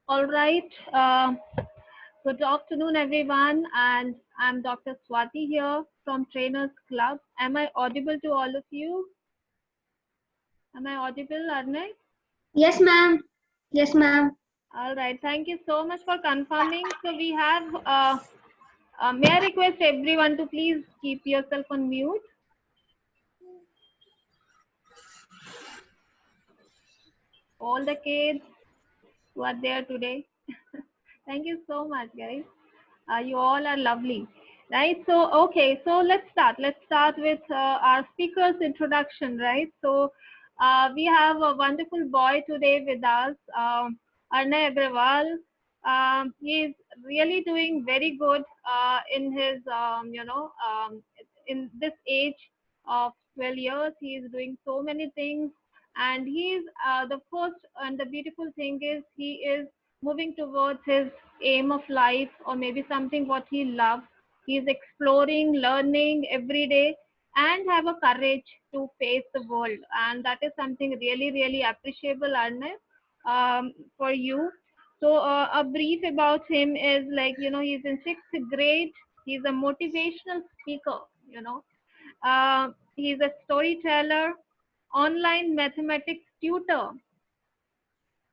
All right. Good afternoon, everyone. And I'm Dr. Swati here from Trainers Club. Am I audible to all of you? Am I audible, Arnay? Yes, ma'am. Yes, ma'am. All right. Thank you so much for confirming. So we have, may I request everyone to please keep yourself on mute? All the kids who are there today. Thank you so much, guys. You all are lovely, right? So, okay, so let's start. Let's start with our speaker's introduction, right? So, we have a wonderful boy today with us, ARNAY AGARWAL. He's really doing very good in his, in this age of 12 years. He is doing so many things, and he's the first. And the beautiful thing is, he is moving towards his aim of life, or maybe something what he loves. He's exploring, learning every day, and have a courage to face the world, and that is something really really appreciable, Arnav, for you. So a brief about him is, like, he's in sixth grade. He's a motivational speaker, he's a storyteller, online mathematics tutor,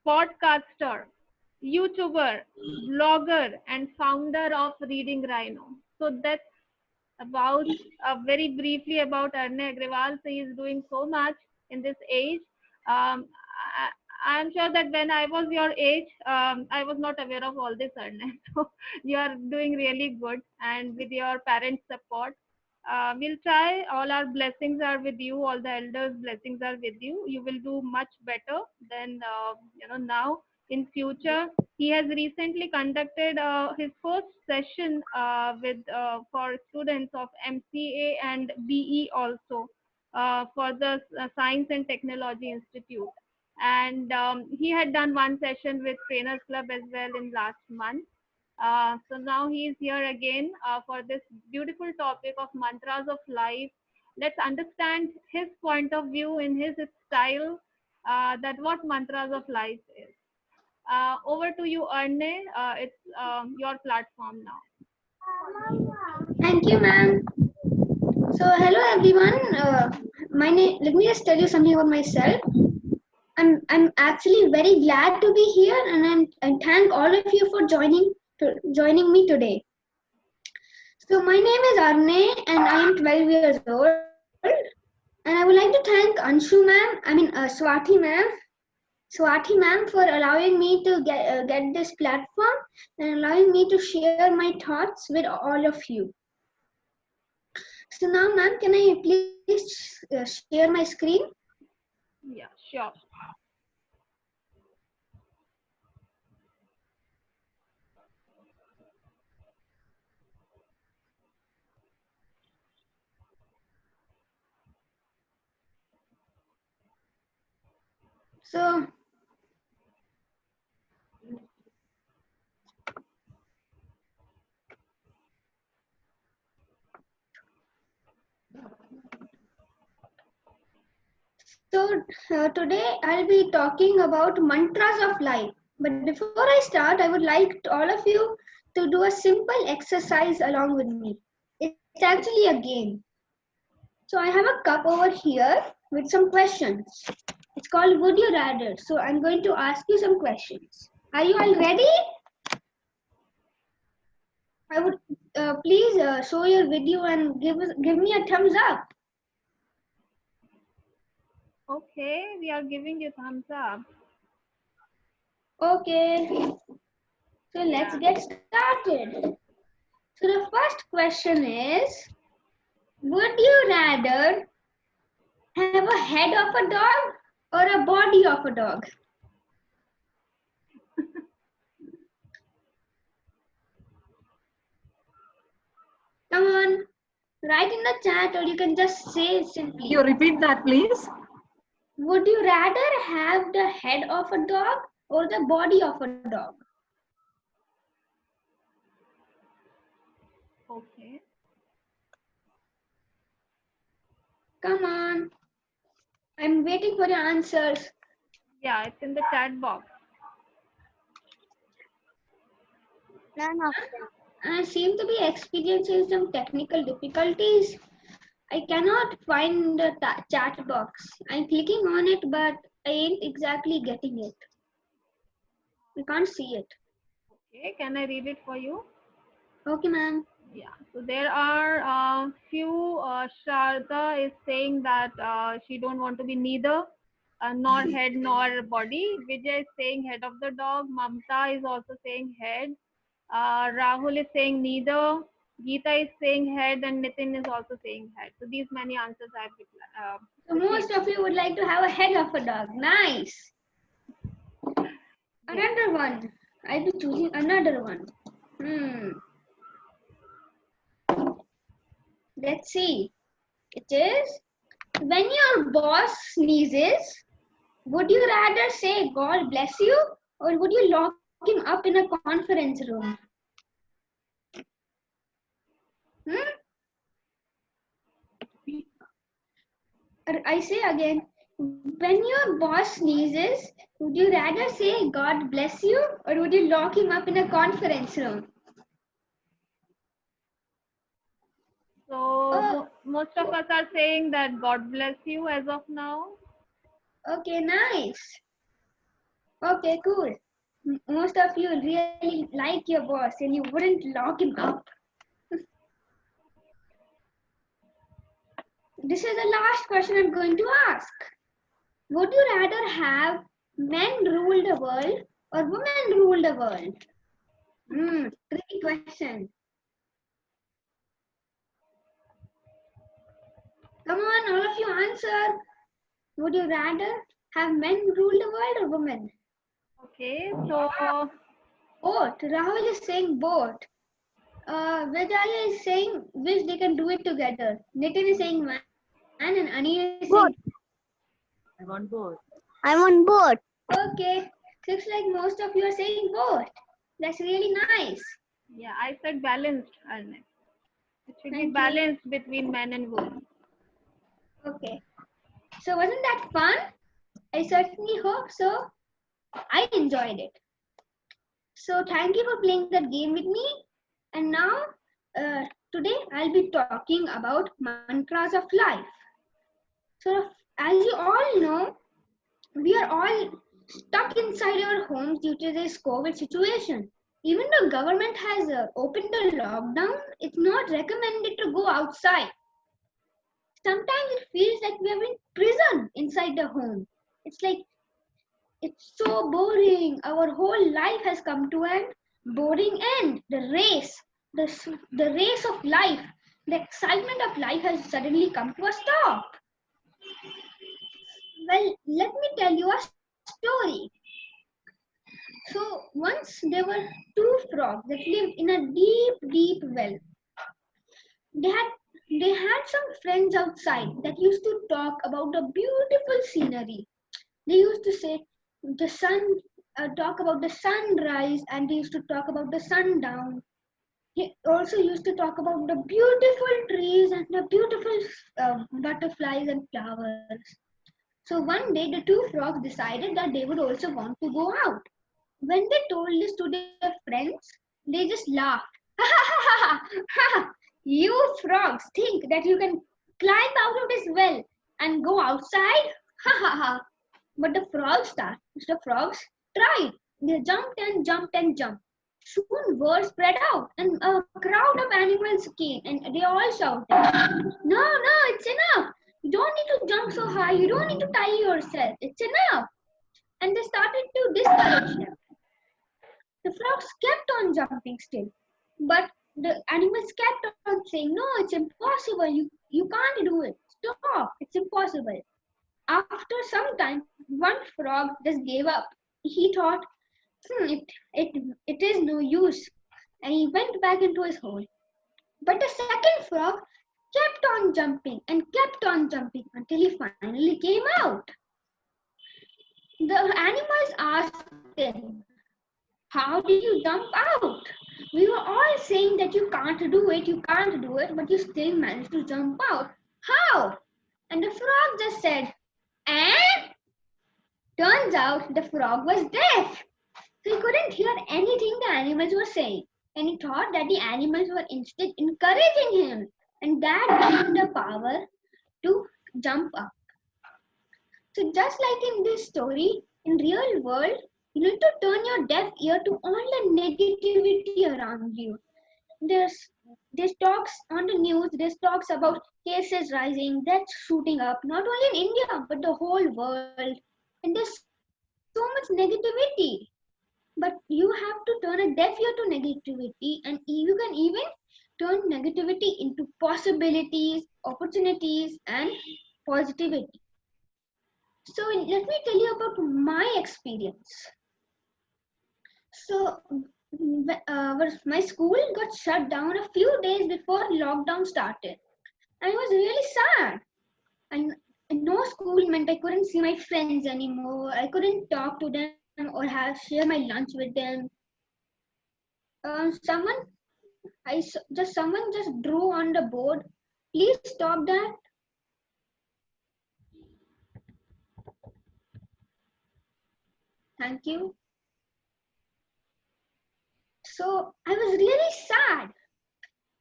podcaster, YouTuber, blogger, and founder of Reading Rhino. So that's about, very briefly, about Arnay Agrawal. So he's doing so much in this age. I'm sure that when I was your age, I was not aware of all this, Arnay. So you are doing really good, and with your parents' support, we'll try. All our blessings are with you. All the elders' blessings are with you. You will do much better than now in future. He has recently conducted his first session with for students of MCA and BE also, for the Science and Technology Institute. And he had done one session with Trainers Club as well in last month. So now he is here again for this beautiful topic of mantras of life. Let's understand his point of view in his style, that what mantras of life is. Over to you, Arne. It's your platform now. Thank you, ma'am. So, hello everyone. My name. Let me just tell you something about myself. I'm actually very glad to be here, and I thank all of you for joining me today. So, my name is Arne, and I am 12 years old. And I would like to thank Anshu ma'am. Swati ma'am, for allowing me to get this platform and allowing me to share my thoughts with all of you. So now, ma'am, can I please share my screen? Yeah, sure. So, today I'll be talking about mantras of life. But before I start, I would like all of you to do a simple exercise along with me. It's actually a game. So I have a cup over here with some questions. It's called Would You Rather. So I'm going to ask you some questions. Are you all ready? I would please show your video and give me a thumbs up. Okay, we are giving you thumbs up. Okay, so let's Yeah. get started. So the first question is, would you rather have a head of a dog or a body of a dog? Come on, write in the chat, or you can just say simply. You repeat that, please. Would you rather have the head of a dog or the body of a dog? Okay. Come on, I'm waiting for your answers. Yeah, it's in the chat box. None of them. I seem to be experiencing some technical difficulties. I cannot find the chat box. I'm clicking on it, but I ain't exactly getting it. I can't see it. Okay, can I read it for you? Okay, ma'am. Yeah, so there are few. Sharda is saying that she don't want to be neither nor head nor body. Vijay is saying head of the dog. Mamta is also saying head. Rahul is saying neither. Geeta is saying head, and Nitin is also saying head. So these many answers I've So most received. of you would like to have a head of a dog. Nice. Yes. Another one. I'll be choosing another one. Let's see. It is when your boss sneezes, would you rather say God bless you or would you lock him up in a conference room? Hmm? I say again, when your boss sneezes, would you rather say God bless you or would you lock him up in a conference room? So Oh, most of us are saying that God bless you as of now. okay, nice. Okay, cool. Most of you really like your boss and you wouldn't lock him up. This is the last question I'm going to ask. Would you rather have men rule the world or women rule the world? Tricky question. Come on, all of you answer. Would you rather have men rule the world or women? Okay, so Both. Rahul is saying both. Vijaya is saying wish they can do it together. Nitin is saying man and Ani is saying Both. I want both. I'm on board. okay. Looks like most of you are saying both. That's really nice. yeah, I said balanced, Arnett. It should be Thank you. balanced between men and women. Okay. So wasn't that fun? I certainly hope so. I enjoyed it. So thank you for playing that game with me. And now, today I'll be talking about mantras of life. So as you all know, we are all stuck inside our homes due to this COVID situation. Even though government has opened the lockdown, it's not recommended to go outside. Sometimes it feels like we are in prison inside the home. It's like it's so boring. Our whole life has come to an boring end. The race of life, the excitement of life has suddenly come to a stop. Well, let me tell you a story. So once there were two frogs that lived in a deep, deep well. They had they had some friends outside that used to talk about the beautiful scenery. They used to say the sun, talk about the sunrise, and they used to talk about the sundown. He also used to talk about the beautiful trees and the beautiful butterflies and flowers. So one day the two frogs decided that they would also want to go out. When they told this to their friends, they just laughed. You frogs think that you can climb out of this well and go outside? But the frogs tried. They jumped and jumped and jumped. Soon word spread out, and a crowd of animals came, and they all shouted, "No, no, it's enough! You don't need to jump so high. You don't need to tie yourself. It's enough!" And they started to discourage them. The frogs kept on jumping still, but the animals kept on saying, "No, it's impossible. You can't do it. Stop! It's impossible." After some time, one frog just gave up. He thought, it is no use, and he went back into his hole. But the second frog kept on jumping and kept on jumping until he finally came out. The animals asked him, "How did you jump out? We were all saying that you can't do it, but you still managed to jump out. How?" And the frog just said, "Eh?" Turns out the frog was deaf. So he couldn't hear anything the animals were saying. and he thought that the animals were instead encouraging him, and that gave him the power to jump up. So just like in this story, in real world, you need to turn your deaf ear to all the negativity around you. There's talks on the news, there's talks about cases rising, deaths shooting up, not only in India but the whole world. And there's so much negativity. But you have to turn a deaf ear to negativity, and you can even turn negativity into possibilities, opportunities, and positivity. So let me tell you about my experience. So my school got shut down a few days before lockdown started. I was really sad. And no school meant I couldn't see my friends anymore. I couldn't talk to them or share my lunch with them. Someone someone just drew on the board. Please stop that. Thank you. So I was really sad.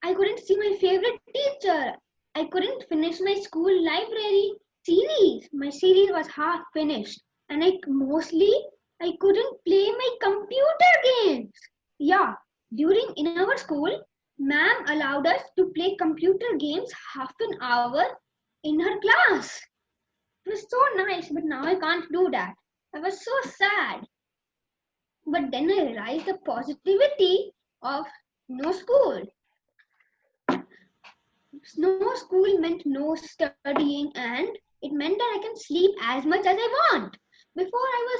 I couldn't see my favorite teacher. I couldn't finish my school library series. My series was half finished, and I couldn't play my computer games. Yeah, during in our school, ma'am allowed us to play computer games half an hour in her class. It was so nice, but now I can't do that. I was so sad. But then I realized the positivity of no school. No school meant no studying, and it meant that I can sleep as much as I want. Before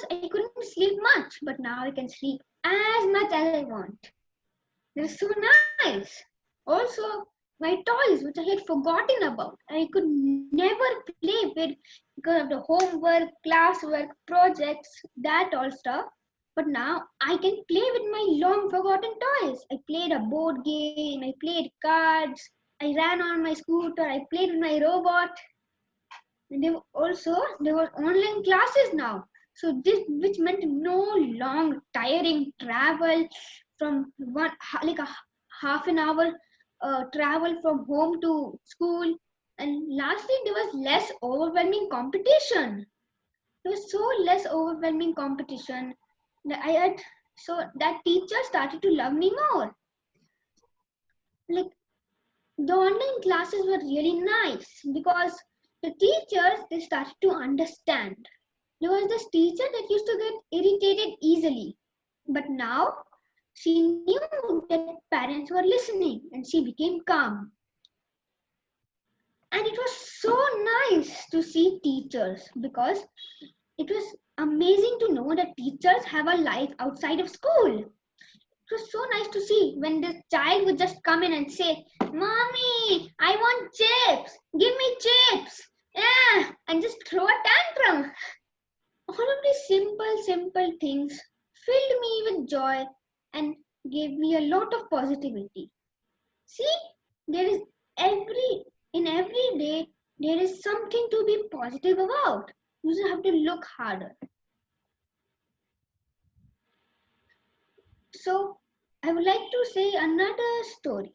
I couldn't sleep much, but now I can sleep as much as I want. It's so nice. Also, my toys, which I had forgotten about, I could never play with because of the homework, classwork, projects, that all stuff. But now I can play with my long forgotten toys. I played a board game, I played cards, I ran on my scooter, I played with my robot. And there were online classes now. So this, which meant no long tiring travel from like a half an hour travel from home to school. And lastly, there was less overwhelming competition. There was so less overwhelming competition that so that teacher started to love me more. Like, the online classes were really nice because the teachers, they started to understand. There was this teacher that used to get irritated easily, but now she knew that parents were listening and she became calm. And it was so nice to see teachers because it was amazing to know that teachers have a life outside of school. It was so nice to see when the child would just come in and say, "Mommy, I want chips. Give me chips." Yeah, and just throw a tantrum. All of these simple things filled me with joy and gave me a lot of positivity. See, there is every day there is something to be positive about. You just have to look harder. So, I would like to say another story.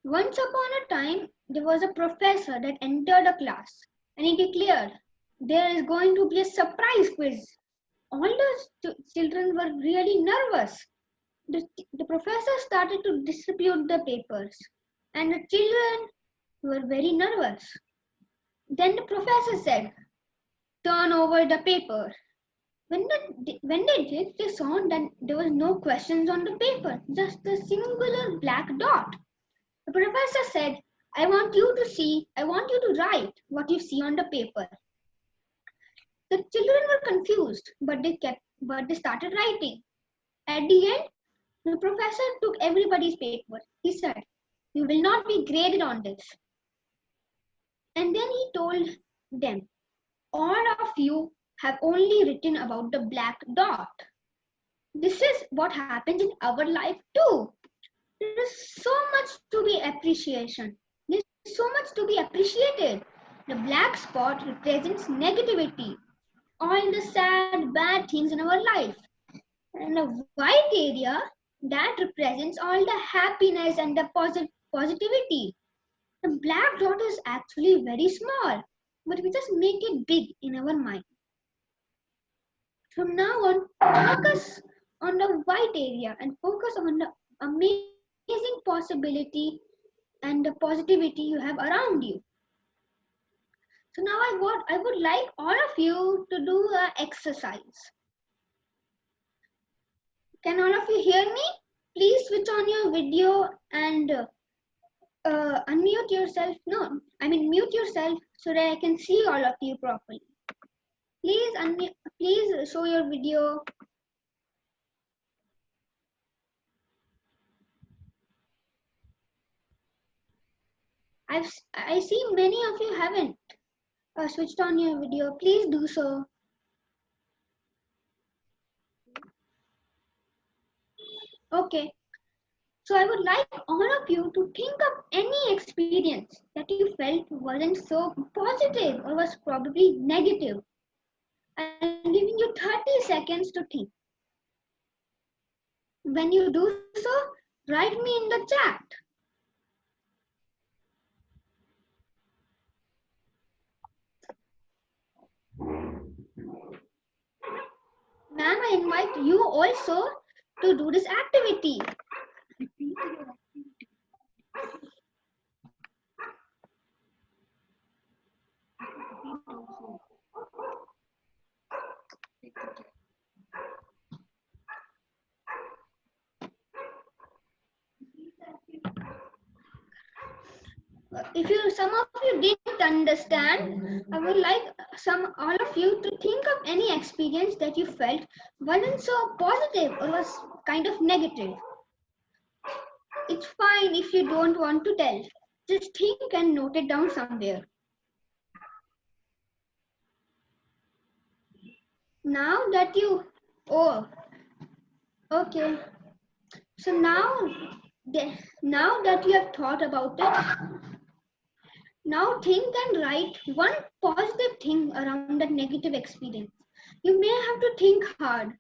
Once upon a time, there was a professor that entered a class and he declared, "There is going to be a surprise quiz." All the children were really nervous. The professor started to distribute the papers, and the children were very nervous. Then the professor said, "Turn over the paper." When they did, they saw that there was no questions on the paper, just a singular black dot. The professor said, I want you to write what you see on the paper." The children were confused, but they started writing. At the end, the professor took everybody's paper. He said, "You will not be graded on this." And then he told them, "All of you have only written about the black dot. This is what happens in our life too. There is so much to be appreciation. There is so much to be appreciated. The black spot represents negativity, all the sad, bad things in our life. And the white area that represents all the happiness and the positivity. The black dot is actually very small, but we just make it big in our mind. From now on, focus on the white area and focus on the amazing possibility and the positivity you have around you. So now I would like all of you to do an exercise. Can all of you hear me? Please switch on your video and unmute yourself. No, I mean mute yourself so that I can see all of you properly. Please unmute. Please show your video. I see many of you haven't switched on your video. Please do so. Okay. So I would like all of you to think of any experience that you felt wasn't so positive or was probably negative. I'm giving you 30 seconds to think. When you do so, write me in the chat. Ma'am, I invite you also to do this activity. Repeat your activity. If some of you didn't understand, I would like all of you to think of any experience that you felt wasn't so positive or was kind of negative. It's fine if you don't want to tell. Just think and note it down somewhere. Now that you, okay. So now that you have thought about it, now think and write one positive thing around that negative experience. You may have to think hard.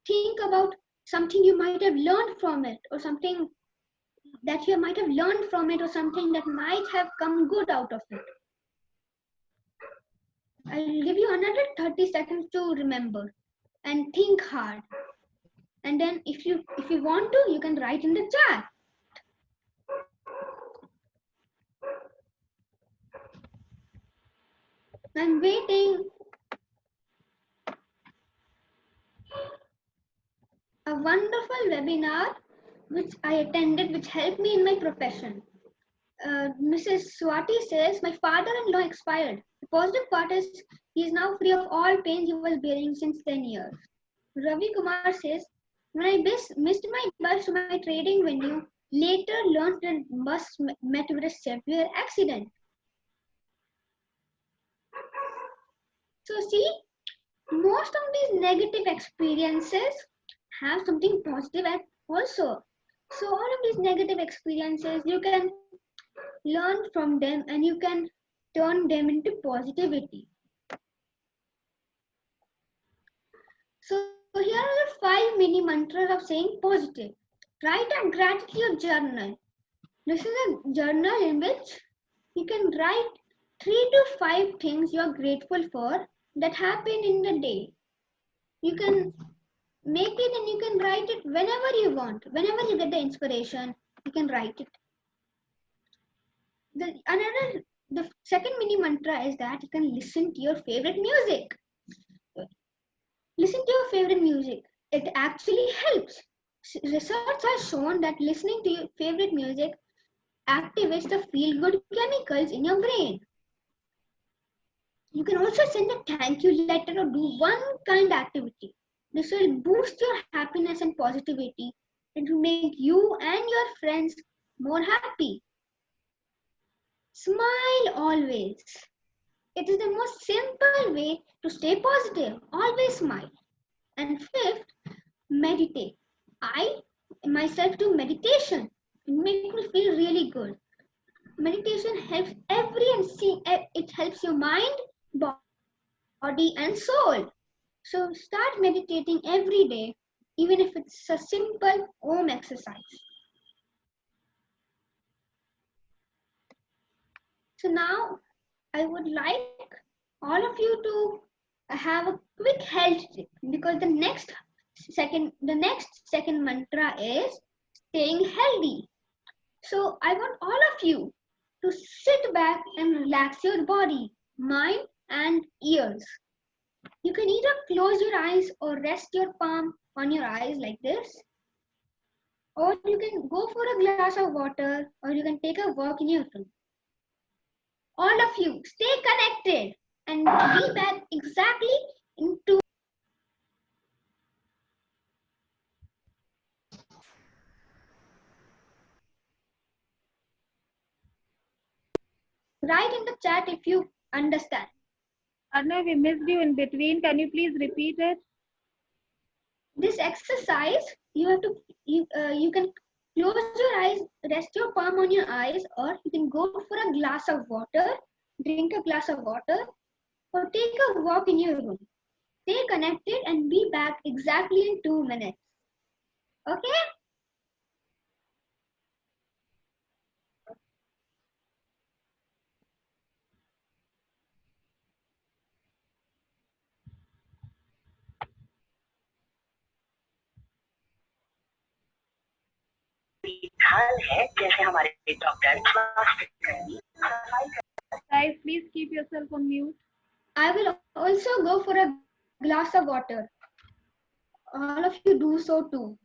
Think about something you might have learned from it, or something that you might have learned from it, or something that might have come good out of it. I'll give you another 30 seconds to remember and think hard. And then if you want to, you can write in the chat. I'm waiting. A wonderful webinar which I attended, which helped me in my profession. Mrs. Swati says, my father-in-law expired. The positive part is he is now free of all pain he was bearing since 10 years. Ravi Kumar says, when I missed my bus to my trading venue, later learned that bus met with a severe accident. So see, most of these negative experiences have something positive also. So all of these negative experiences, you can learn from them and you can turn them into positivity. So here are the 5 mini mantras of saying positive. Write a gratitude journal. This is a journal in which you can write 3 to 5 things you are grateful for that happen in the day. You can make it and you can write it whenever you want. Whenever you get the inspiration, you can write it. The second mini mantra is that you can listen to your favorite music. Listen to your favorite music. It actually helps. Research has shown that listening to your favorite music activates the feel-good chemicals in your brain. You can also send a thank you letter or do one kind activity. This will boost your happiness and positivity. It will make you and your friends more happy. Smile always. It is the most simple way to stay positive. Always smile. And fifth, meditate. I myself do meditation. It makes me feel really good. Meditation helps it helps your mind, body and soul. So start meditating every day even if it's a simple home exercise. So now I would like all of you to have a quick health tip, because the next second mantra is staying healthy. So I want all of you to sit back and relax your body, mind and ears. You can either close your eyes or rest your palm on your eyes like this, or you can go for a glass of water, or you can take a walk in your room. All of you, stay connected and be back exactly in 2. Write in the chat if you understand. Arnav, we missed you in between. Can you please repeat it? This exercise, you can close your eyes, rest your palm on your eyes, or you can go for a glass of water, drink a glass of water, or take a walk in your room. Stay connected and be back exactly in 2 minutes. Okay? Guys, please keep yourself on mute. I will also go for a glass of water. All of you do so too.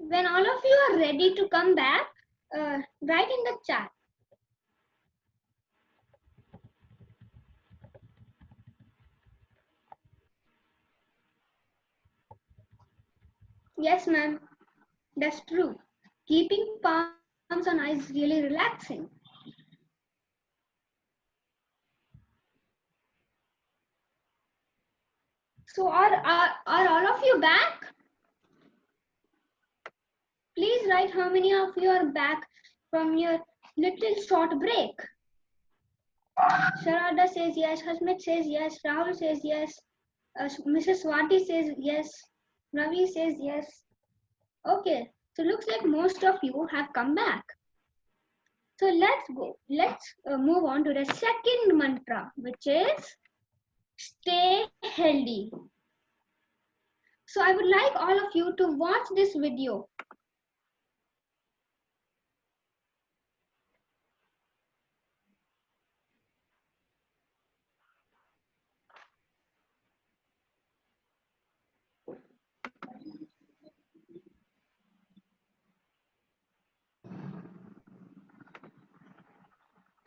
When all of you are ready to come back, write in the chat. Yes, ma'am. That's true. Keeping palms on eyes is really relaxing. So are all of you back? Please write how many of you are back from your little short break. Sharada says yes, Hasmit says yes, Rahul says yes, Mrs. Swati says yes, Ravi says yes. Okay, so looks like most of you have come back. So let's move on to the second mantra, which is stay healthy. So I would like all of you to watch this video.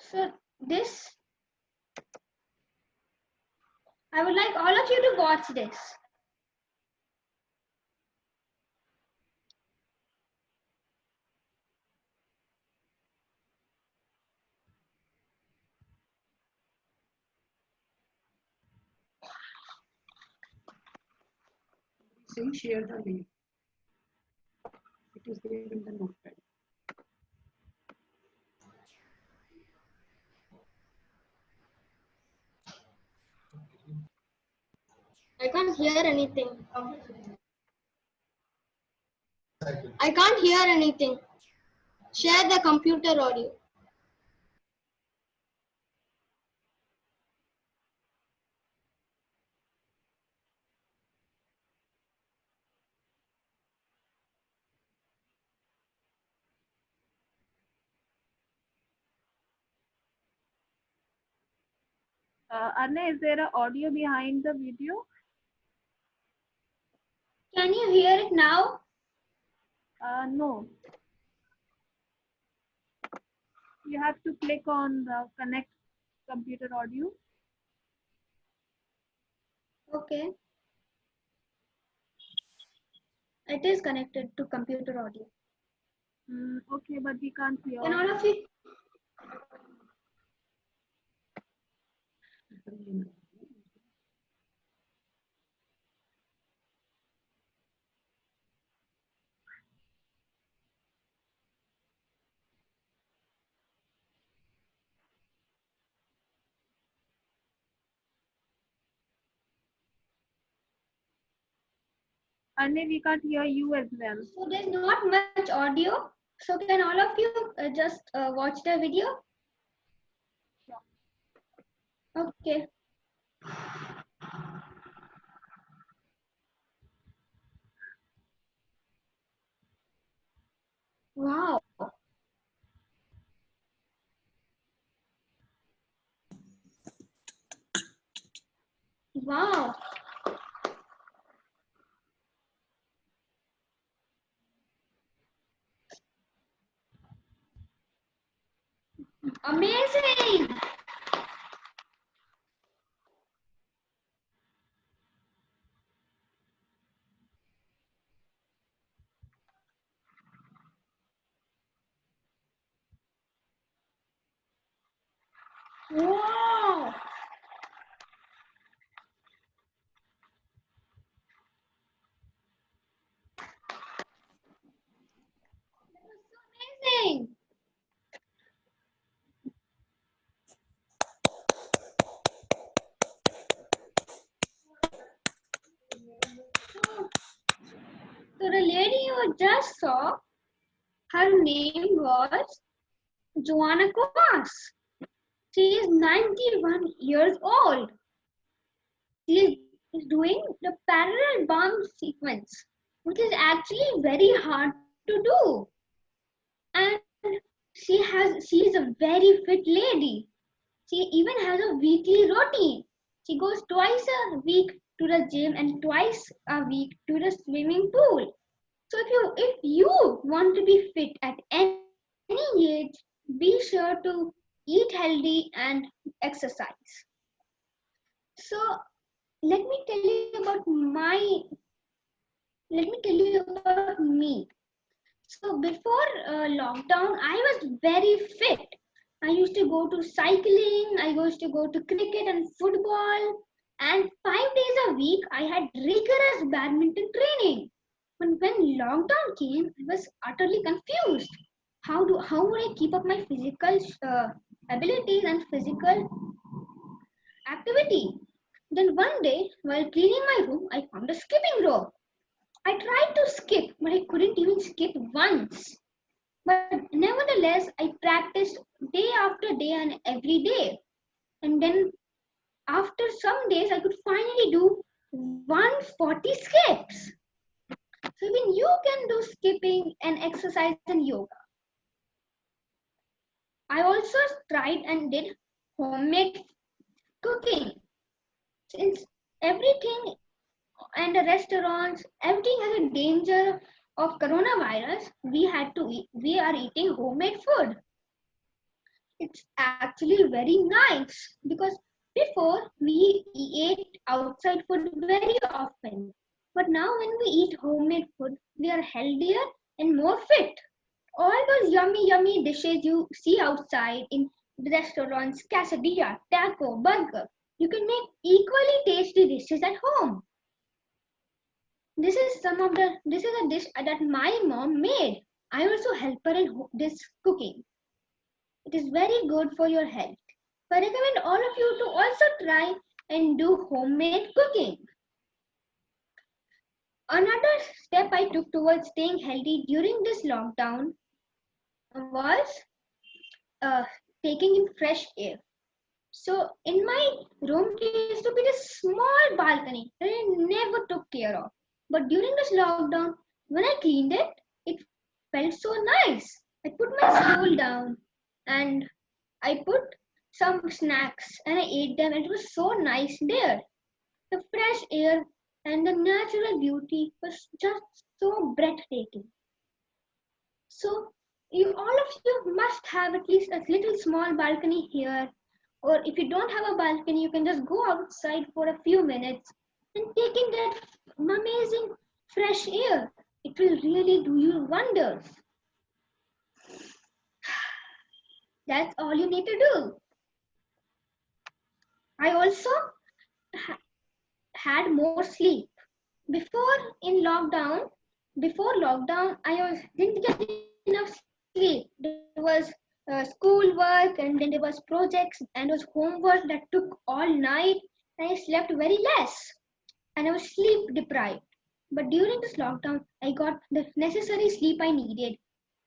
So I would like all of you to watch this. Saying share the link. It is there in the notepad. I can't hear anything. I can't hear anything. Share the computer audio. Arne, is there an audio behind the video? Can you hear it now? No. You have to click on the connect computer audio. Okay. It is connected to computer audio. Okay, but we can't hear. Can all of you? Arne, we can't hear you as well. So there's not much audio. So can all of you just watch the video? Okay. Wow. Wow. Amazing. Wow. Amazing. So the lady you just saw, her name was Joanna Comas. She is 91 years old. She is doing the parallel bump sequence, which is actually very hard to do. And she is a very fit lady. She even has a weekly routine. She goes twice a week to the gym and twice a week to the swimming pool. So if you want to be fit at any age, be sure to eat healthy and exercise. So let me tell you about me. So before lockdown, I was very fit. I used to go to cycling, I used to go to cricket and football, and 5 days a week I had rigorous badminton training. But when lockdown came, I was utterly confused. How would I keep up my physical abilities and physical activity? Then one day, while cleaning my room, I found a skipping rope. I tried to skip, but I couldn't even skip once. But nevertheless, I practiced day after day and every day. And then after some days, I could finally do 140 skips. So even you can do skipping and exercise and yoga. I also tried and did homemade cooking. Since everything and the restaurants, everything has a danger of coronavirus, we are eating homemade food. It's actually very nice because before we ate outside food very often. But now when we eat homemade food, we are healthier and more fit. All those yummy dishes you see outside in restaurants, quesadilla, taco, burger, you can make equally tasty dishes at home. This is a dish that my mom made. I also help her in this cooking. It is very good for your health. So I recommend all of you to also try and do homemade cooking. Another step I took towards staying healthy during this lockdown was uh, taking in fresh air. So in my room there used to be this small balcony that I never took care of. But during this lockdown, when I cleaned it, it felt so nice. I put my stool down and I put some snacks and I ate them. It was so nice there. The fresh air and the natural beauty was just so breathtaking. So, all of you must have at least a little small balcony here. Or if you don't have a balcony, you can just go outside for a few minutes and taking that amazing fresh air. It will really do you wonders. That's all you need to do. I also had more sleep. Before in lockdown, before lockdown, didn't get enough sleep. There was school work, and then there was projects, and there was homework that took all night, and I slept very less, and I was sleep deprived. But during this lockdown, I got the necessary sleep I needed,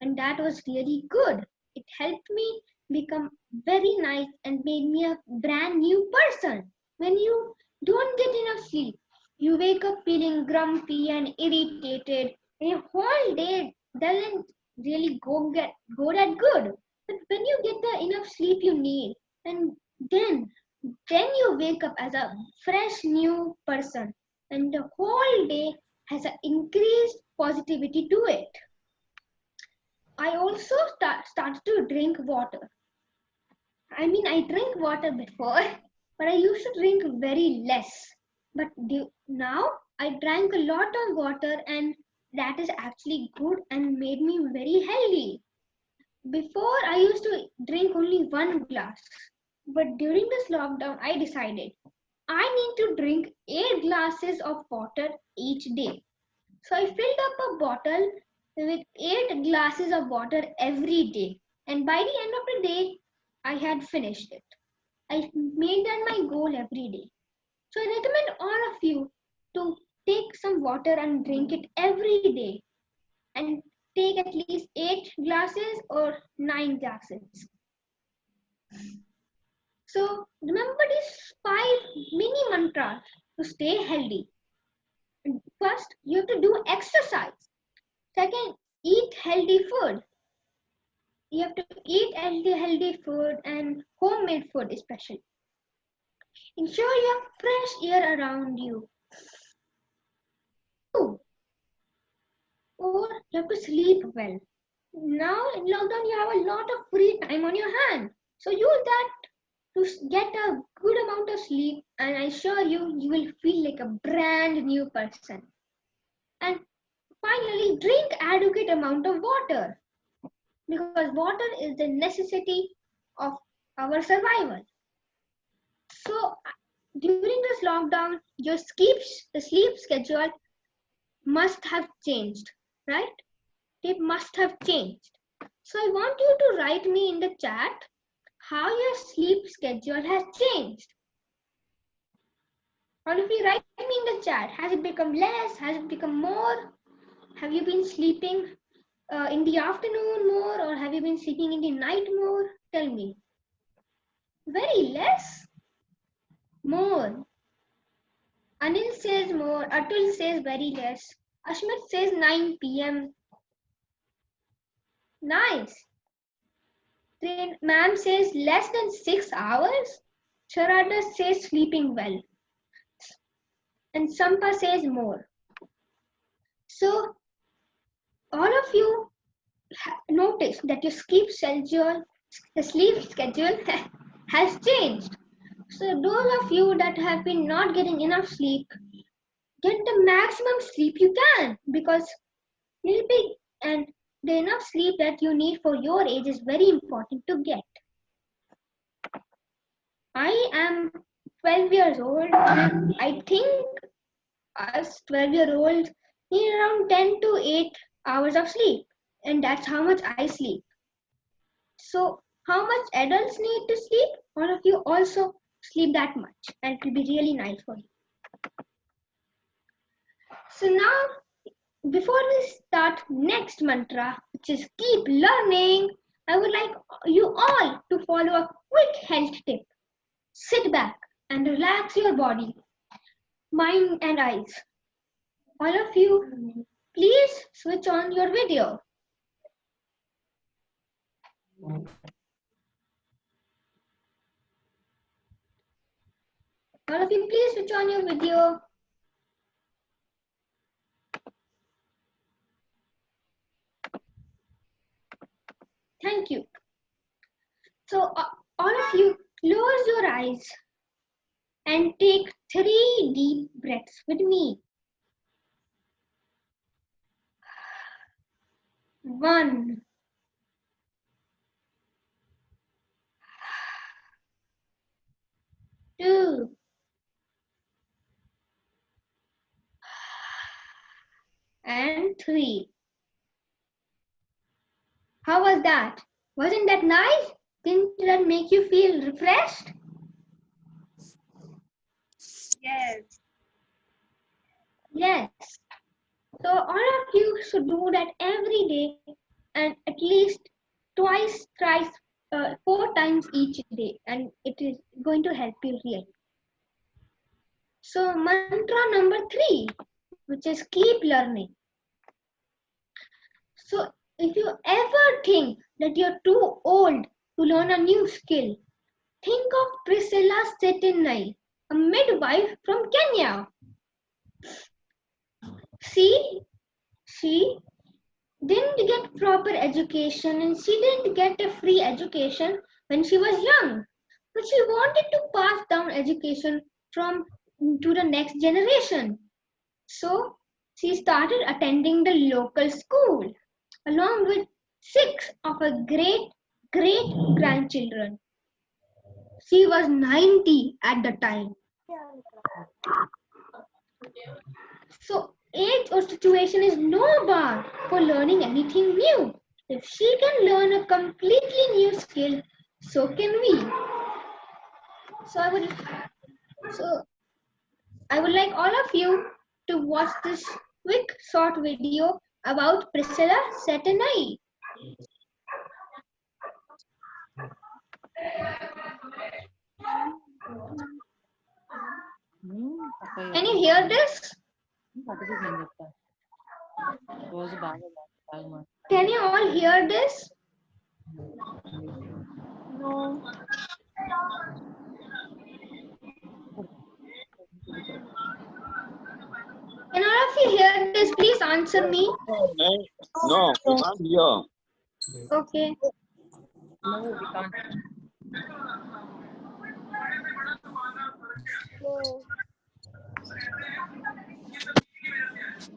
and that was really good. It helped me become very nice and made me a brand new person. When you don't get enough sleep, you wake up feeling grumpy and irritated, and your whole day doesn't really go that good. But when you get the enough sleep you need, and then you wake up as a fresh new person, and the whole day has an increased positivity to it. I also started to drink water. I mean, I drink water before, but I used to drink very less. But now I drank a lot of water, and that is actually good and made me very healthy. Before, I used to drink only one glass. But during this lockdown, I decided I need to drink 8 glasses of water each day. So I filled up a bottle with 8 glasses of water every day. And by the end of the day, I had finished it. I made that my goal every day. So I recommend all of you to take some water and drink it every day. And take at least 8 glasses or 9 glasses. So remember these 5 mini mantras to stay healthy. First, you have to do exercise. Second, eat healthy food. You have to eat healthy food and homemade food especially. Ensure you have fresh air around you. Or you have to sleep well. Now in lockdown you have a lot of free time on your hand. So use that to get a good amount of sleep, and I assure you, you will feel like a brand new person. And finally, drink adequate amount of water, because water is the necessity of our survival. So during this lockdown, your sleep schedule must have changed, right? It must have changed. So I want you to write me in the chat how your sleep schedule has changed. All of you write me in the chat. Has it become less? Has it become more? Have you been sleeping in the afternoon more, or have you been sleeping in the night more? Tell me. Very less? More. Anil says more. Atul says very less. Ashmit says 9 p.m. Nice. Then ma'am says less than 6 hours. Sharada says sleeping well. And Sampa says more. So all of you notice that your sleep schedule has changed. So those of you that have been not getting enough sleep, get the maximum sleep you can, because sleeping and the enough sleep that you need for your age is very important to get. I am 12 years old, and I think us 12-year-olds need around 10 to 8 hours of sleep, and that's how much I sleep. So how much adults need to sleep? All of you also sleep that much, and it will be really nice for you. So now, before we start next mantra, which is keep learning, I would like you all to follow a quick health tip. Sit back and relax your body, mind and eyes. All of you, please switch on your video. All of you, please switch on your video. Thank you. So, all of you, close your eyes and take 3 deep breaths with me. 1, 2, and 3. How was that? Wasn't that nice? Didn't that make you feel refreshed? Yes. Yes. So all of you should do that every day and at least twice, thrice, 4 times each day, and it is going to help you really. So mantra number 3, which is keep learning. So if you ever think that you're too old to learn a new skill, think of Priscilla Setinai, a midwife from Kenya. See, she didn't get proper education and she didn't get a free education when she was young. But she wanted to pass down education from to the next generation. So she started attending the local school along with 6 of her great grandchildren. She was 90 at the time. So age or situation is no bar for learning anything new. If she can learn a completely new skill, so can we. So I would like all of you to watch this quick short video about Priscilla Setenai. Can you hear this? Can you all hear this? No. Can all of you hear this? Please answer me. No, we can't hear. Okay. No, we can't.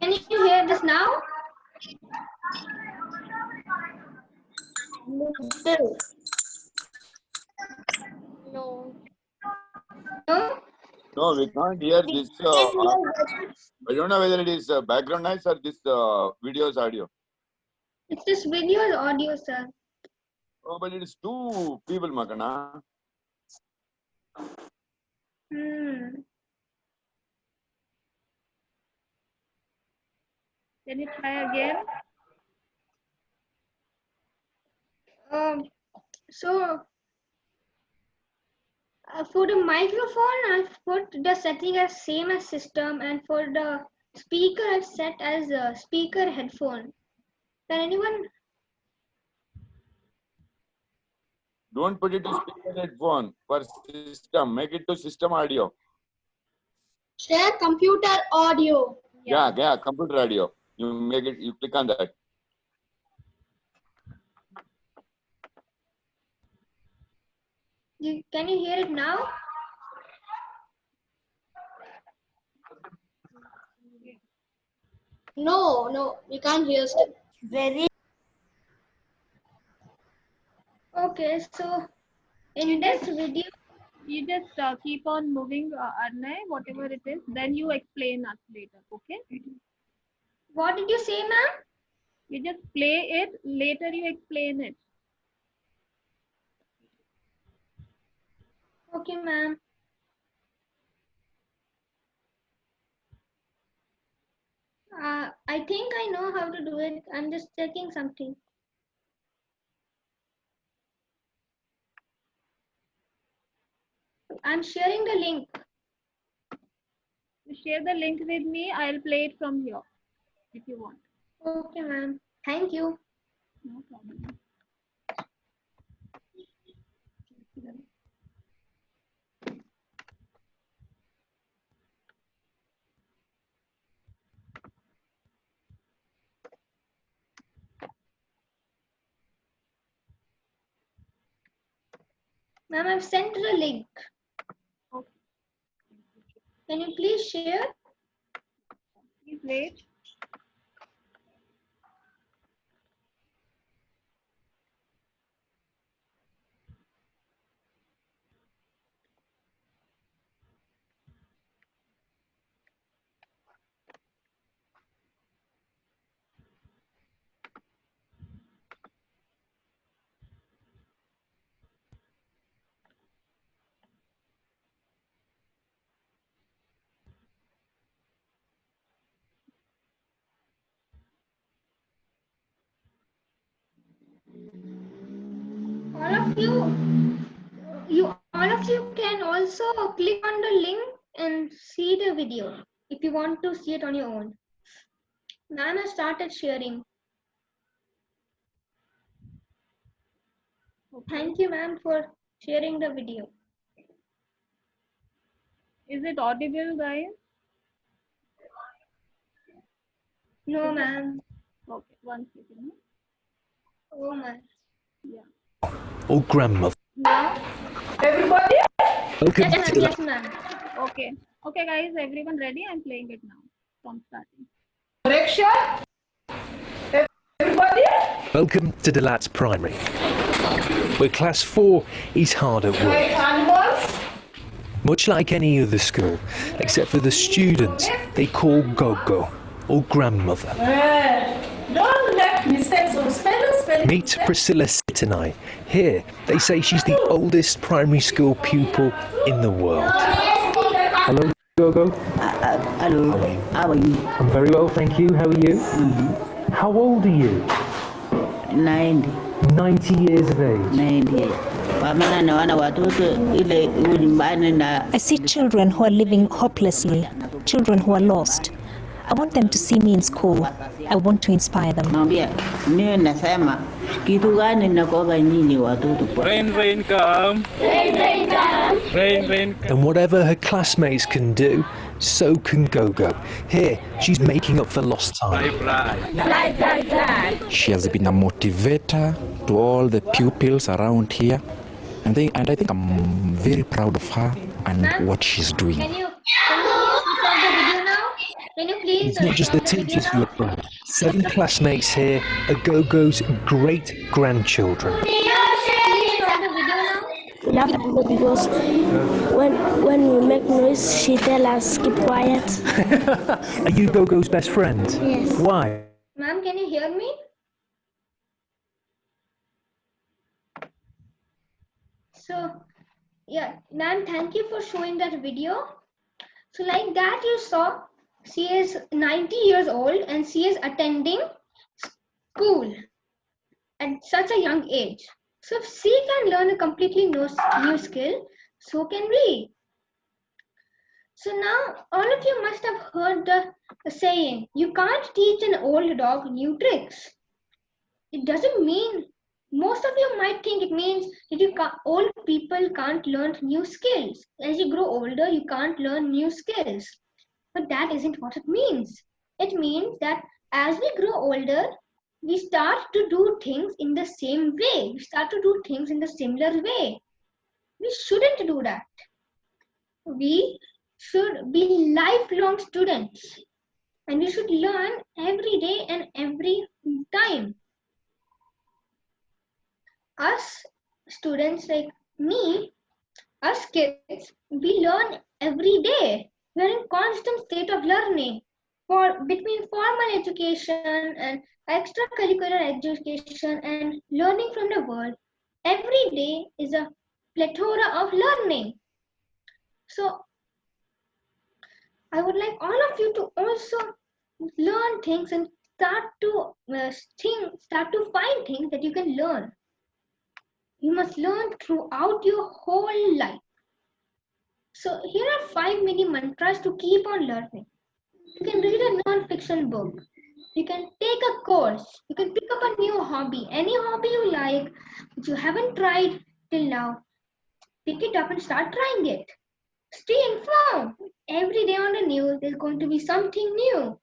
Can you hear this now? No. No? No, we can't hear this. I don't know whether it is background noise or this video's audio. It's this video or audio, sir. Oh, but it is 2 people, Makana. Can you try again? So for the microphone, I've put the setting as same as system, and for the speaker, I've set as a speaker headphone. Can anyone? Don't put it to speaker headphone for system. Make it to system audio. Share computer audio. Yeah, computer audio. You make it. You click on that. Can you hear it now? No, we can't hear still. Very. Okay, so in this video, You just keep on moving, Arnay, whatever it is. Then you explain us later, okay? what did you say, ma'am? You just play it. Later you explain it. Okay, ma'am. I think I know how to do it. I'm just checking something. I'm sharing the link. You share the link with me. I'll play it from here if you want. Okay, ma'am. Thank you. No problem. Ma'am, I've sent her a link. Okay. Can you please share? Please wait. All of you can also click on the link and see the video if you want to see it on your own. Ma'am has started sharing. Thank you, ma'am, for sharing the video. Is it audible, guys? No, ma'am. Okay, one second. Oh, ma'am. Or grandmother. Now, Welcome Yes, to ma'am. Yes, ma'am. okay. Okay, guys, everyone ready? I'm playing it now from starting. Welcome to Delat's Primary, where Class 4 is hard at work. Much like any other school, except for the students they call Gogo, or grandmother. Don't let mistakes of spelling. Meet Priscilla Sitanai. Here, they say she's the oldest primary school pupil in the world. Hello, Gogo. Hello, how are you? I'm very well, thank you. How are you? How old are you? 90. 90 years of age. 90. I see children who are living hopelessly, children who are lost. I want them to see me in school. I want to inspire them. Rain, rain come. Rain. And whatever her classmates can do, so can Gogo. Here, she's making up for lost time. She has been a motivator to all the pupils around here. And I think I'm very proud of her and what she's doing. Can you switch on the video now? Can you please? It's not just the teachers who are proud. 7 classmates here are Gogo's great-grandchildren. Please stop the video now. Because when we make noise, she tells us keep quiet. Are you Gogo's best friend? Yes. Why? Ma'am, can you hear me? So, yeah, ma'am, thank you for showing that video. So like that you saw, she is 90 years old and she is attending school at such a young age. So if she can learn a completely new skill, so can we. So now all of you must have heard the saying, you can't teach an old dog new tricks. It doesn't mean, most of you might think it means that old people can't learn new skills. As you grow older, you can't learn new skills. But that isn't what it means. It means that as we grow older, we start to do things in the same way. We start to do things in the similar way. We shouldn't do that. We should be lifelong students. And we should learn every day and every time. Us students like me, us kids, we learn every day. We are in constant state of learning between formal education and extracurricular education and learning from the world. Every day is a plethora of learning. So I would like all of you to also learn things and start to find things that you can learn. You must learn throughout your whole life. So here are 5 mini mantras to keep on learning. You can read a non-fiction book. You can take a course. You can pick up a new hobby. Any hobby you like, which you haven't tried till now. Pick it up and start trying it. Stay informed. Every day on the news, there's going to be something new.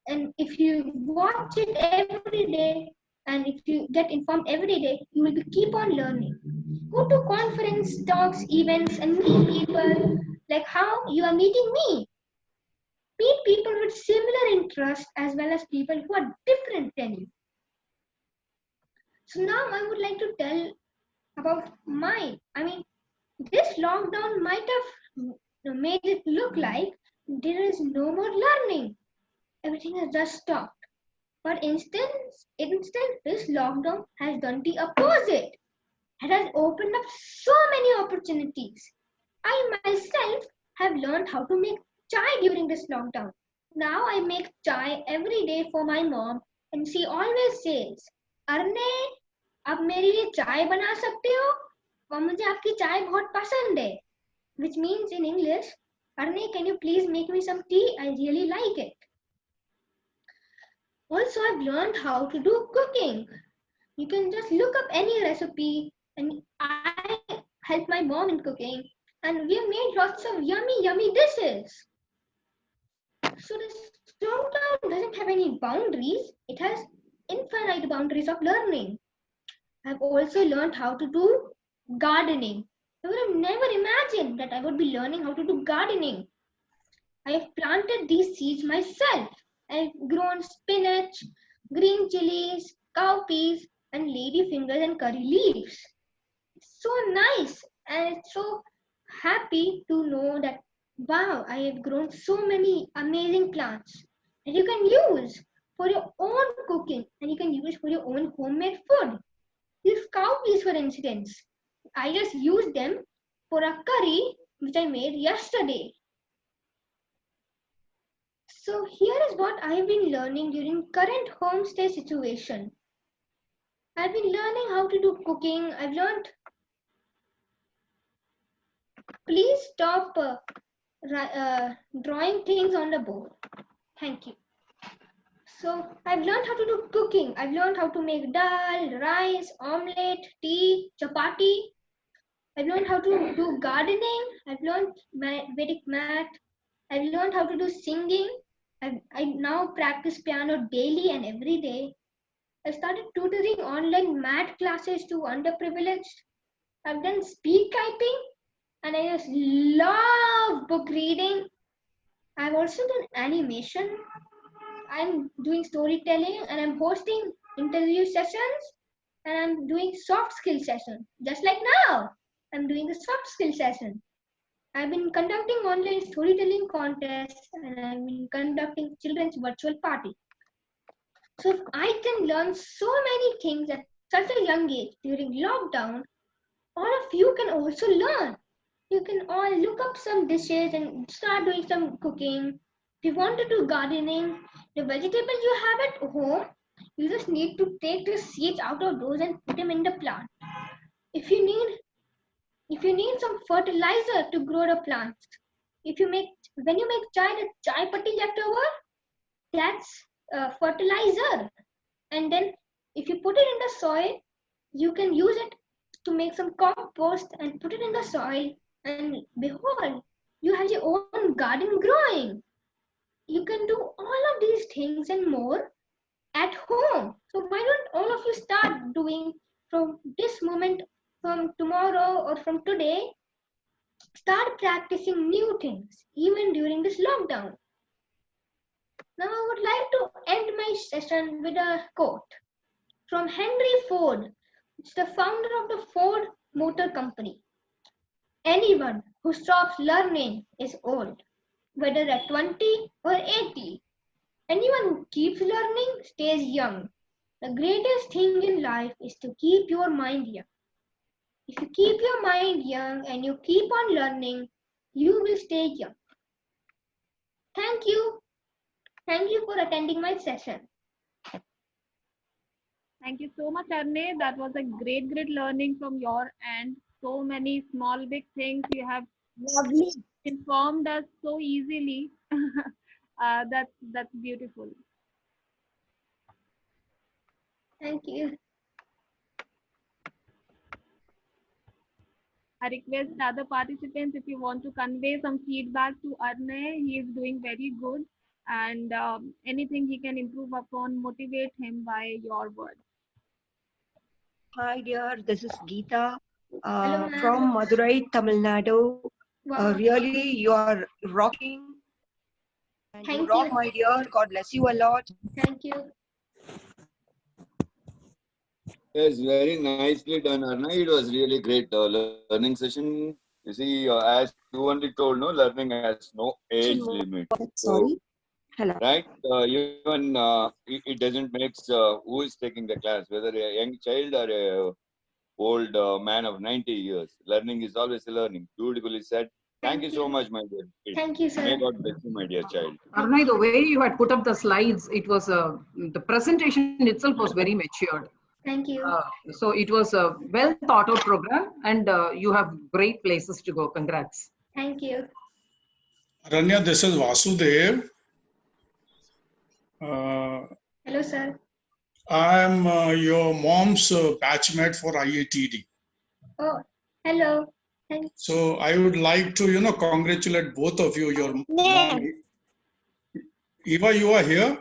And if you watch it every day, and if you get informed every day, you will keep on learning. Go to conference, talks, events, and meet people like how you are meeting me. Meet people with similar interests as well as people who are different than you. So now I would like to tell about mine. I mean, this lockdown might have made it look like there is no more learning. Everything has just stopped. But instead, this lockdown has done the opposite. It has opened up so many opportunities. I myself have learned how to make chai during this lockdown. Now I make chai every day for my mom, and she always says, "Arne, आप मेरे लिए चाय बना सकते हो? और मुझे आपकी चाय बहुत पसंद है." Which means in English, "Arne, can you please make me some tea? I really like it." Also, I've learned how to do cooking. You can just look up any recipe, and I help my mom in cooking, and we have made lots of yummy dishes. So this lockdown doesn't have any boundaries. It has infinite boundaries of learning. I've also learned how to do gardening. I would have never imagined that I would be learning how to do gardening. I've planted these seeds myself. I've grown spinach, green chilies, cowpeas, and ladyfingers and curry leaves. It's so nice, and it's so happy to know that, wow, I have grown so many amazing plants that you can use for your own cooking and you can use for your own homemade food. These cowpeas, for instance, I just used them for a curry which I made yesterday. So here is what I've been learning during current homestay situation. I've been learning how to do cooking. I've learned. Please stop drawing things on the board. Thank you. So I've learned how to do cooking. I've learned how to make dal, rice, omelette, tea, chapati. I've learned how to do gardening. I've learned Vedic math. I've learned how to do singing. I now practice piano daily and every day. I started tutoring online math classes to underprivileged. I've done speed typing and I just love book reading. I've also done animation. I'm doing storytelling and I'm hosting interview sessions and I'm doing soft skill sessions. Just like now, I'm doing the soft skill session. I've been conducting online storytelling contests and I've been conducting children's virtual party. So if I can learn so many things at such a young age during lockdown, all of you can also learn. You can all look up some dishes and start doing some cooking. If you want to do gardening, the vegetables you have at home, you just need to take the seeds out of those and put them in the plant. If you need some fertilizer to grow the plants, when you make chai, the chai patti left over, that's fertilizer. And then if you put it in the soil, you can use it to make some compost and put it in the soil, and behold, you have your own garden growing. You can do all of these things and more at home. So why don't all of you start doing from this moment, from tomorrow or from today, start practicing new things even during this lockdown. Now I would like to end my session with a quote from Henry Ford. It's the founder of the Ford Motor Company. Anyone who stops learning is old, whether at 20 or 80. Anyone who keeps learning stays young. The greatest thing in life is to keep your mind young. If you keep your mind young and you keep on learning, you will stay young. Thank you. Thank you for attending my session. Thank you so much, Arne. That was a great learning from your end. So many small, big things you have informed us so easily. That's beautiful. Thank you. I request other participants if you want to convey some feedback to Arne. He is doing very good, and anything he can improve upon, motivate him by your words. Hi dear, this is Geeta. Hello, from ma'am. Madurai, Tamil Nadu. Wow. Really, you are rocking. And you Thank rock, you. my dear. God bless you a lot. Thank you. Yes, very nicely done, Arna. It was really great learning session. You see, as you only told, no, learning has no age limit. So, Sorry. Hello. right? Even it doesn't make who is taking the class, whether a young child or a old man of 90 years. Learning is always a learning. Beautifully said. Thank you so much, my dear kid. Thank you, May sir. God bless you, my dear child. Arnay, the way you had put up the slides, it was the presentation itself was very matured. Thank you. So it was a well thought out program, and you have great places to go. Congrats. Thank you. Rania, this is Vasudev. Hello, sir. I am your mom's batchmate for IATD. Oh, hello. Thanks. So I would like to, congratulate both of you. Your mom, Eva, you are here.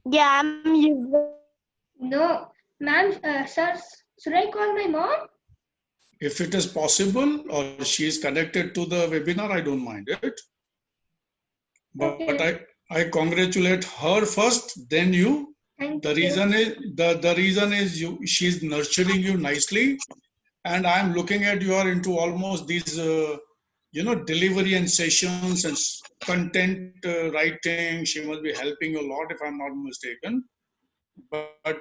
Yeah, I'm you. No, ma'am, sir, should I call my mom? If it is possible, or she is connected to the webinar, I don't mind it. But I congratulate her first, then you. The reason is she's nurturing you nicely, and I'm looking at you are into almost these delivery and sessions and content writing. She must be helping you a lot, if I'm not mistaken. But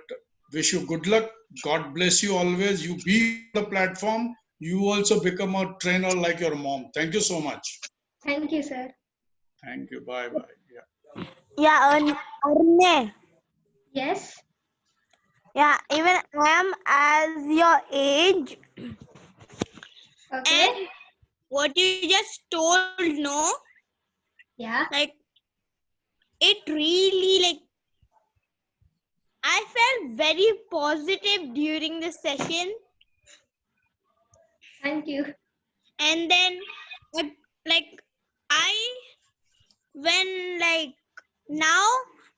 wish you good luck. God bless you always. You be the platform. You also become a trainer like your mom. Thank you so much. Thank you, sir. Thank you. Bye bye. Yeah, Arne. Yes. Yeah, even I am as your age. Okay. And what you just told, no? Yeah. Like, it really, I felt very positive during the session. Thank you. And then, now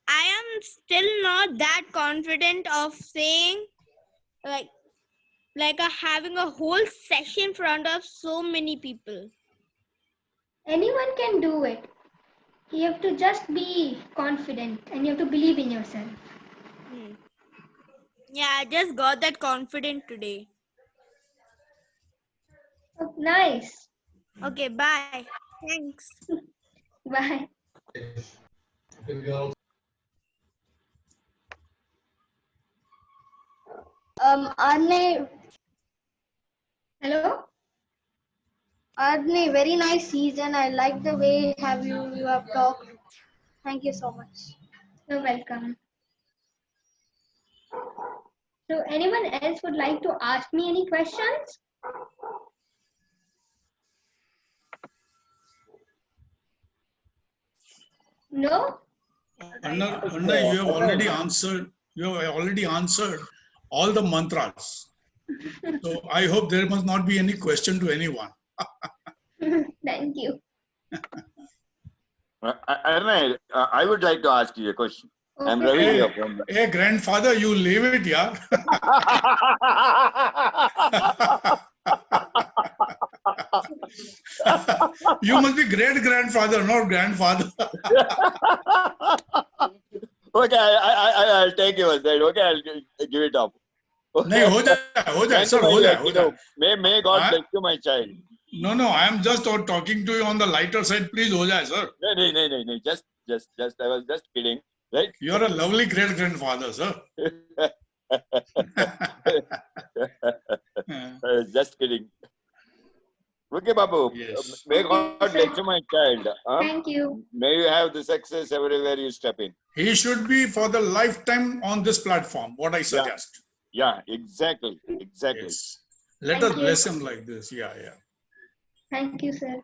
I am still not that confident of saying, having a whole session in front of so many people. Anyone can do it. You have to just be confident and you have to believe in yourself. Yeah, I just got that confident today. Oh, nice. Okay, bye. Thanks. Bye. Arne. Hello. Arne, very nice season. I like the way you have talked. Thank you so much. You're welcome. So anyone else would like to ask me any questions? No? Anna, you have already answered. You have already answered all the mantras. So I hope there must not be any question to anyone. Thank you. Arnay, I would like to ask you a question. I'm Ravi here from the... Hey, grandfather, you leave it, yeah. You must be great grandfather, not grandfather. Okay, I'll take your side. Okay, I'll give it up. नहीं हो जाए sir, हो जाए. May God bless you, my child. No, I am just talking to you on the lighter side. Please हो जाए, sir. No. Just. I was just kidding, right? You are a lovely great grandfather, sir. Just kidding. Okay, Babu. Yes. May God bless you, my child. Thank you. May you have the success everywhere you step in. He should be for the lifetime on this platform. What I suggest. Yeah, exactly. Yes. Let us bless him like this. Yeah. Thank you, sir.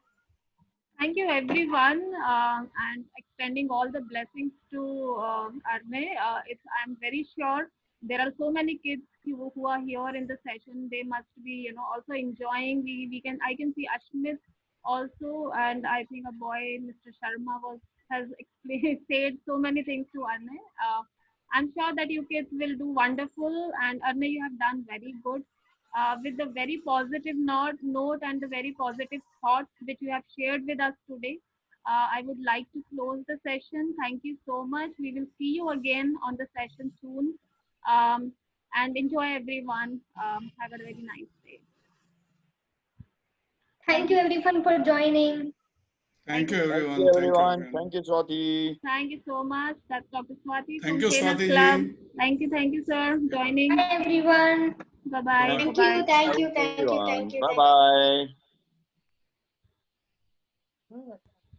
Thank you, everyone, and extending all the blessings to Arne. I'm very sure there are so many kids who are here in the session. They must be, also enjoying. I can see Ashmit also, and I think a boy, Mr. Sharma, has explained said so many things to Arne. I'm sure that you kids will do wonderful, and Arne, you have done very good. with the very positive note and the very positive thoughts which you have shared with us today. I would like to close the session. Thank you so much. We will see you again on the session soon. And enjoy everyone. Have a very nice day. Thank you everyone for joining. Thank you, Thank everyone. you, Thank you, everyone. everyone. Thank you, Swati. Thank you so much. That's Dr. Swati Thank from you, Trainers Swati Club. ji. Thank you, sir, joining. Bye everyone. Bye bye. Bye. Thank Bye you, bye. thank you, thank you, Everyone. thank you, Bye thank you. bye.